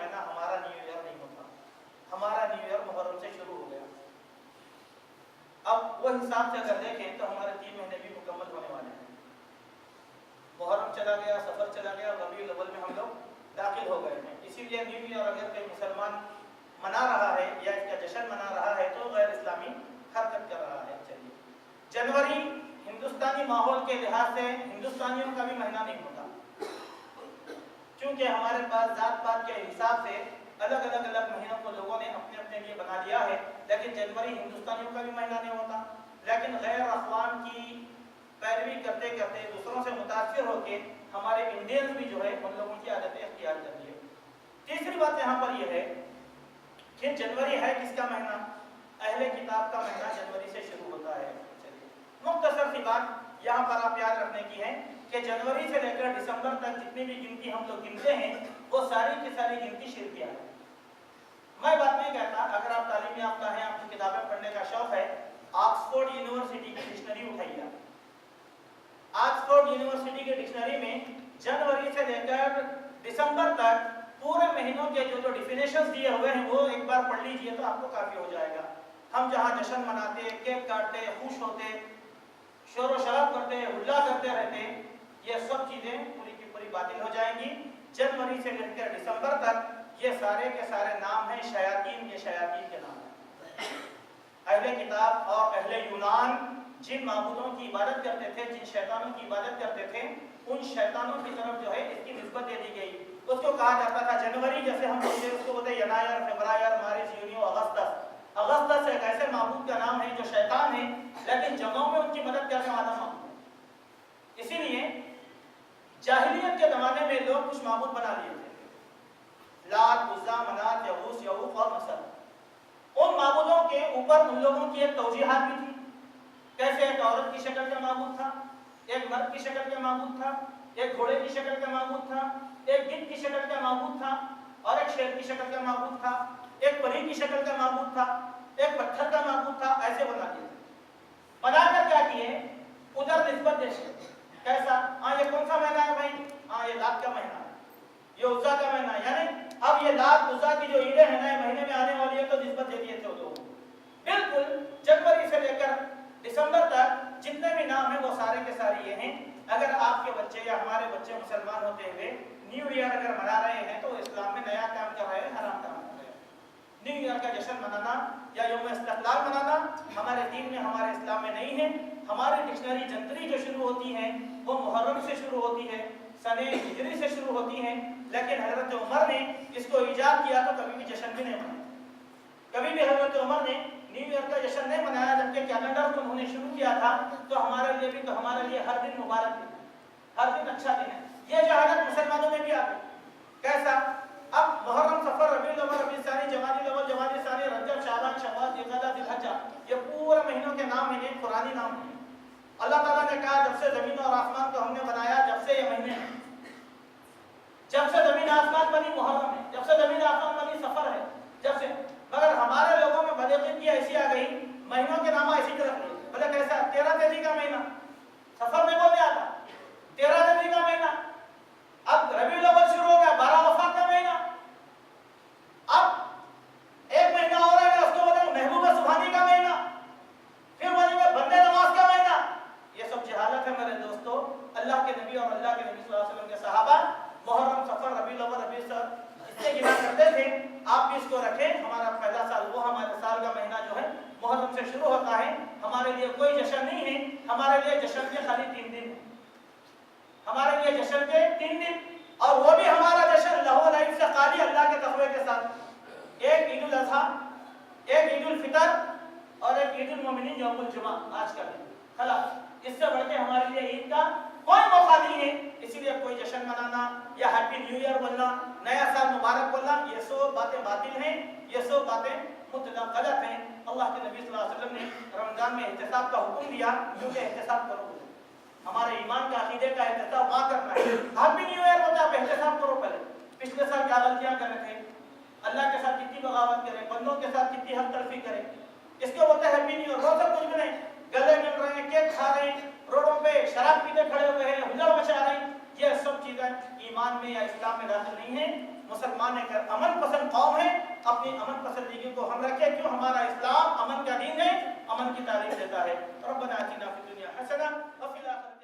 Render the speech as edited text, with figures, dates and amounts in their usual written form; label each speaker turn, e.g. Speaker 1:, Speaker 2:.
Speaker 1: مہینہ ہمارا new year نہیں ہوتا، ہمارا نیو ایئر محرم سے شروع ہو گیا۔ اب وہ حساب سے اگر دیکھیں تو ہمارے 3 مہینے بھی مکمل ہونے والے ہیں۔ محرم چلا گیا، سفر چلا گیا، ربیع الاول میں ہم لوگ داخل ہو گئے ہیں۔ اسی لیے نیو ایئر اگر کوئی مسلمان منا رہا ہے یا اس کا جشن منا رہا ہے تو غیر اسلامی حرکت کر رہا ہے۔ چلیے، جنوری ہندوستانی ماحول کے لحاظ سے ہندوستانیوں کا بھی مہینہ نہیں ہوتا، کیونکہ ہمارے پاس ذات پات کے حساب سے الگ الگ مہینوں کو لوگوں نے اپنے اپنے لیے بنا لیا ہے، لیکن جنوری ہندوستانیوں کا بھی مہینہ نہیں ہوتا۔ لیکن غیر اقوام کی پیروی کرتے کرتے دوسروں سے متاثر ہو کے ہمارے انڈینز بھی جو ہے ان لوگوں کی عادتیں اختیار کر لی ہے۔ تیسری بات یہاں پر یہ ہے کہ جنوری ہے کس کا مہینہ؟ اہل کتاب کا مہینہ جنوری سے شروع ہوتا ہے۔ مختصر سی بات یہاں پر آپ یاد رکھنے کی ہے کہ جنوری سے لے کر دسمبر تک جتنی بھی گنتی ہم لوگ گنتے ہیں وہ ساری کی ساری گنتی شرکیہ ہے۔ میں بات نہیں کہتا، اگر آپ تعلیم یافتہ ہیں، آپ کو کتابیں پڑھنے کا شوق ہے، آکسفورڈ یونیورسٹی کی ڈکشنری اٹھائیے۔ آکسفورڈ یونیورسٹی کی ڈکشنری میں جنوری سے لے کر دسمبر تک پورے مہینوں کے جو ڈیفینیشنز دیے ہوئے ہیں وہ ایک بار پڑھ لیجئے تو آپ کو کافی ہو جائے گا۔ ہم جہاں جشن مناتے، کیک کاٹتے، خوش ہوتے، شور و شراب کرتے، ہلا کرتے رہتے، یہ سب چیزیں پوری کی پوری باطل ہو جائیں گی۔ جنوری سے لے کر دسمبر تک یہ سارے کے سارے نام ہیں شیاطین کے نام ہیں۔ اہل کتاب اور اہل یونان جن معبودوں کی عبادت کرتے تھے، جن شیطانوں کی عبادت کرتے تھے، ان شیطانوں کی طرف جو ہے اس کی نسبت دے دی گئی۔ اس کو کہا جاتا تھا جنوری، جیسے ہم بولتے ہیں اس کو بولتے ہیں ینایر، فبرایر، مارچ، یونیو، اگستس۔ اگستس ایک ایسے معبود کا نام ہے جو شیطان ہے، لیکن جگہوں میں ان کی مدد کرنے والا معبود ہے۔ اسی لیے جاہلیت کے زمانے میں لوگ کچھ معبود بنا لیے تھے، لات، عزا، منات، یغوث، یعوق اور نصر۔ ان معبودوں کے اوپر ان لوگوں کی ایک توجیحات بھی تھی، کیسے ایک عورت کی شکل کا معبود تھا، ایک مرد کی شکل کا معبود تھا، ایک گھوڑے کی شکل کا معبود تھا، ایک گدھ کی شکل کا معبود تھا، اور ایک شیر کی شکل کا معبود تھا، ایک پری کی شکل کا معبود تھا، ایک پتھر کا معبود تھا۔ ایسے بنا دیا، بنا کر کیا کیے، ادھر نسبت دے۔ کیسا؟ یہ کون سا مہینہ ہے بھائی؟ یہ لات کا مہینہ ہے، یہ عزا کا مہینہ ہے۔ یعنی اب یہ لات عزا کی جو عیدیں ہیں نئے مہینے میں آنے والی ہے تو نسبت دے دیے تھے وہ لوگ۔ بالکل جنوری سے لے کر دسمبر تک جتنے بھی نام ہیں وہ سارے کے سارے یہ ہیں۔ اگر آپ کے بچے یا ہمارے بچے مسلمان ہوتے ہوئے نیو ایئر اگر منا رہے ہیں تو اسلام میں نیا کام کر رہے ہیں، حرام کام کر رہے ہیں۔ نیو ایئر کا جشن منانا یا یوم استقلال منانا ہمارے دین میں، ہمارے اسلام میں نہیں ہے۔ ہماری ڈکشنری جنتری جو شروع ہوتی ہے وہ محرم سے شروع ہوتی ہے، سن ہجری سے شروع ہوتی ہے، لیکن حضرت عمر نے اس کو ایجاد کیا تو کبھی بھی جشن بھی نہیں منایا۔ کبھی بھی حضرت عمر نے نیو ایئر کا جشن نہیں منایا، جبکہ کیلنڈر کو انہوں نے شروع کیا تھا تو ہمارے لیے بھی، تو ہمارے لیے ہر دن مبارک دن ہے، ہر دن اچھا دن ہے۔ یہ جہالت مسلمانوں میں بھی آ گئی۔ کیسا؟ اب محرم، صفر، ربیع الاول، ربیع الثانی، جمادی الاول، جمادی الثانی، رجب، شعبان، شوال، ذی القعدہ، ذی الحجہ، یہ پورے مہینوں کے نام ہیں، یہ قرآنی نام ہیں۔ اللہ تعالیٰ نے کہا جب سے زمین اور آسمان کو ہم نے بنایا، جب سے یہ مہینے ہیں، جب سے زمین آسمان بنی محرم ہے، جب سے زمین آسمان بنی سفر ہے، جب سے، مگر ہمارے لوگوں میں بدعقیدگی ایسی آ گئی، مہینوں کے نام ایسی طرف لیے۔ بولے کیسا؟ 13 تیزی کا مہینہ، سفر میں بولنے آتا 13 تیزی کا مہینہ، اب ربیع الاول شروع ہو گیا 12 وفات کا مہینہ، اب ایک مہینہ اور ہے اس کو بولے محبوب سبحانی کا مہینہ، پھر بولیں گے بندے نماز کا مہینہ۔ یہ سب جہالت ہے میرے دوستو۔ اللہ کے نبی اور اللہ کے نبی صلی اللہ علیہ وسلم کے صحابہ محرم، صفر، ربیع الاول، ربیع الثانی اس سے گنا کرتے تھے۔ آپ بھی اس کو رکھیں، ہمارا پہلا سال، وہ ہمارے سال کا مہینہ جو ہے محرم سے شروع ہوتا ہے۔ ہمارے لیے کوئی جشن نہیں ہے، ہمارے لیے جشن کے خالی 3 دن ہیں، ہمارے لیے جشن کے 3 دن، اور وہ بھی ہمارا جشن لہو لعب سے خالی، اللہ کے تقوی کے ساتھ۔ ایک عید الاضحیٰ، ایک عید الفطر اور ایک عید المومنین یوم الجمعہ، آج کا دن، خلاص۔ اس سے بڑھ کے ہمارے لیے عید کا کوئی موقع نہیں ہے۔ اسی لیے کوئی جشن منانا یا ہیپی نیو ایئر بولنا، نیا سال مبارک بولنا، یہ سب باتیں باطل ہیں، یہ سب باتیں مطلق غلط ہیں۔ اللہ کے نبی صلی اللہ علیہ وسلم نے رمضان میں احتساب کا حکم دیا، کیونکہ احتساب کرو، ہمارے ایمان کا عقیدے کا احتساب وہاں کرنا ہے۔ ہیپی نیو ایئر ہوتا ہے، آپ احتساب کرو پہلے، پچھلے سال کیا غلطیاں کر رہے تھے، اللہ کے ساتھ کتنی بغاوت کریں، بندوں کے ساتھ کتنی حق تلفی کریں، اس کو بولتے ہیں ہیپی نیو ایئر۔ وہ سب کچھ بھی نہیں، گلے مل رہے ہیں، کیک کھا رہے ہیں، روڈوں پہ شراب پیتے کھڑے ہوئے ہیں، ہلڑ مچا رہے ہیں، یہ سب چیزیں ایمان میں یا اسلام میں داخل نہیں ہیں۔ مسلمان ایک امن اپنی امن پسندگی کو ہم رکھیں، کیوں ہمارا اسلام امن کا دین ہے، امن کی تعلیم دیتا ہے۔ ربنا آتنا فی الدنیا حسنہ وفی الآخرۃ